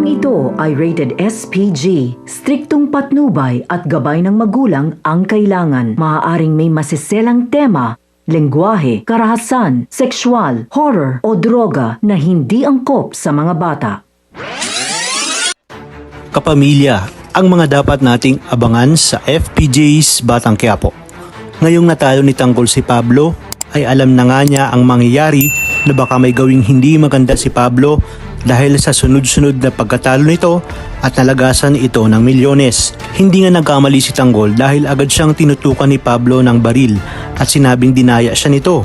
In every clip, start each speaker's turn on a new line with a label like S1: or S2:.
S1: Programang ito ay rated SPG. Striktong patnubay at gabay ng magulang ang kailangan. Maaaring may masiselang tema, lengguwahe, karahasan, sexual, horror o droga na hindi angkop sa mga bata.
S2: Kapamilya, ang mga dapat nating abangan sa FPJ's Batang Quiapo. Ngayong natalo ni Tanggol si Pablo, ay alam na nga niya ang mangyayari na baka may gawing hindi maganda si Pablo dahil sa sunod-sunod na pagkatalo nito at nalagasan ito ng milyones. Hindi nga nagkamali si Tanggol dahil agad siyang tinutukan ni Pablo ng baril at sinabing dinaya siya nito.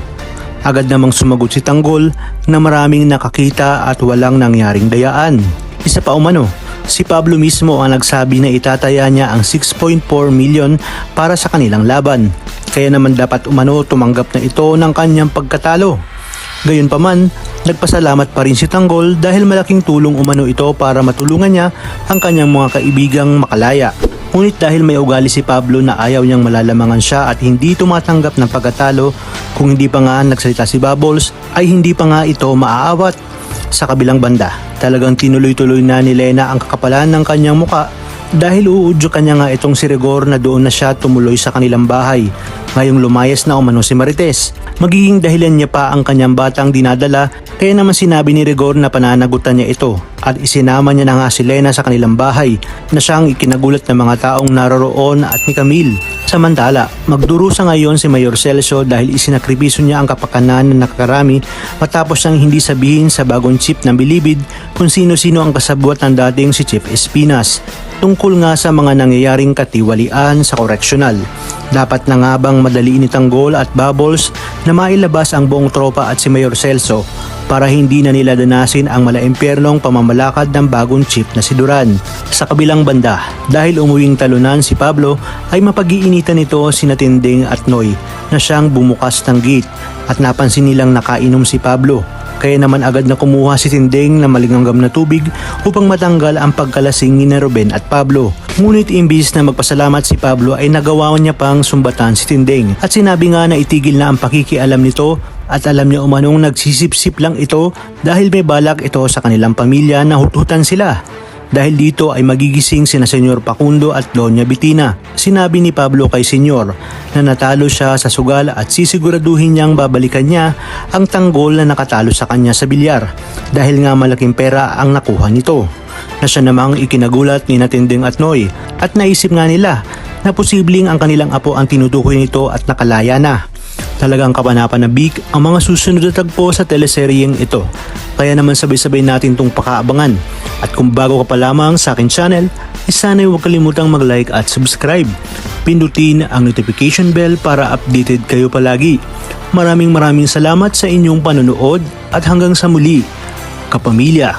S2: Agad namang sumagot si Tanggol na maraming nakakita at walang nangyaring dayaan. Isa pa umano, si Pablo mismo ang nagsabi na itataya niya ang 6.4 million para sa kanilang laban. Kaya naman dapat umano tumanggap na ito ng kanyang pagkatalo. Gayunpaman, nagpasalamat pa rin si Tanggol dahil malaking tulong umano ito para matulungan niya ang kanyang mga kaibigang makalaya. Ngunit dahil may ugali si Pablo na ayaw niyang malalamangan siya at hindi tumatanggap ng pagkatalo, kung hindi pa nga nagsalita si Bubbles ay hindi pa nga ito maaawat. Sa kabilang banda, talagang tinuloy-tuloy na ni Lena ang kakapalan ng kanyang muka dahil uudyo kanya nga itong si Rigor na doon na siya tumuloy sa kanilang bahay. Ngayong lumayas na umano si Marites, magiging dahilan niya pa ang kanyang batang dinadala, kaya naman sinabi ni Rigor na pananagutan niya ito at isinama niya na nga si Lena sa kanilang bahay na siyang ikinagulat ng mga taong naroroon at ni Camille. Samantala, magdurusa ngayon si Mayor Celso dahil isinakripiso niya ang kapakanan na nakakarami matapos siyang hindi sabihin sa bagong chief ng Bilibid kung sino-sino ang kasabwat ng dating si Chief Espinas tungkol nga sa mga nangyayaring katiwalian sa koreksyonal. Dapat na nga bang madaliin ni Tanggol at Bubbles na mailabas ang buong tropa at si Mayor Celso para hindi na nila danasin ang malaimpyernong pamamalakad ng bagong chief na si Duran. Sa kabilang banda, dahil umuwing talunan si Pablo ay mapag-iinitan nito sina Tinding at Noy na siyang bumukas ng gate at napansin nilang nakainom si Pablo. Kaya naman agad na kumuha si Tinding na malinganggam na tubig upang matanggal ang pagkalasing ni Ruben at Pablo. Ngunit imbis na magpasalamat si Pablo ay nagawa niya pang sumbatan si Tinding at sinabi nga na itigil na ang pakikialam nito at alam niya umanong nagsisip-sip lang ito dahil may balak ito sa kanilang pamilya na hututan sila. Dahil dito ay magigising sina Senyor Pacundo at Doña Bitina. Sinabi ni Pablo kay Senyor na natalo siya sa sugal at sisiguraduhin niyang babalikan niya ang Tanggol na nakatalo sa kanya sa bilyar dahil nga malaking pera ang nakuha nito. Na siya namang ikinagulat ni Tinding at Noy at naisip nga nila na posibleng ang kanilang apo ang tinutukoy nito at nakalaya na. Talagang kapanapanabik ang mga susunod na tagpo sa teleseryeng ito. Kaya naman sabay-sabay natin itong pakaabangan. At kung bago ka pa lamang sa akin channel, sana'y huwag kalimutang mag-like at subscribe. Pindutin ang notification bell para updated kayo palagi. Maraming salamat sa inyong panonood at hanggang sa muli, kapamilya.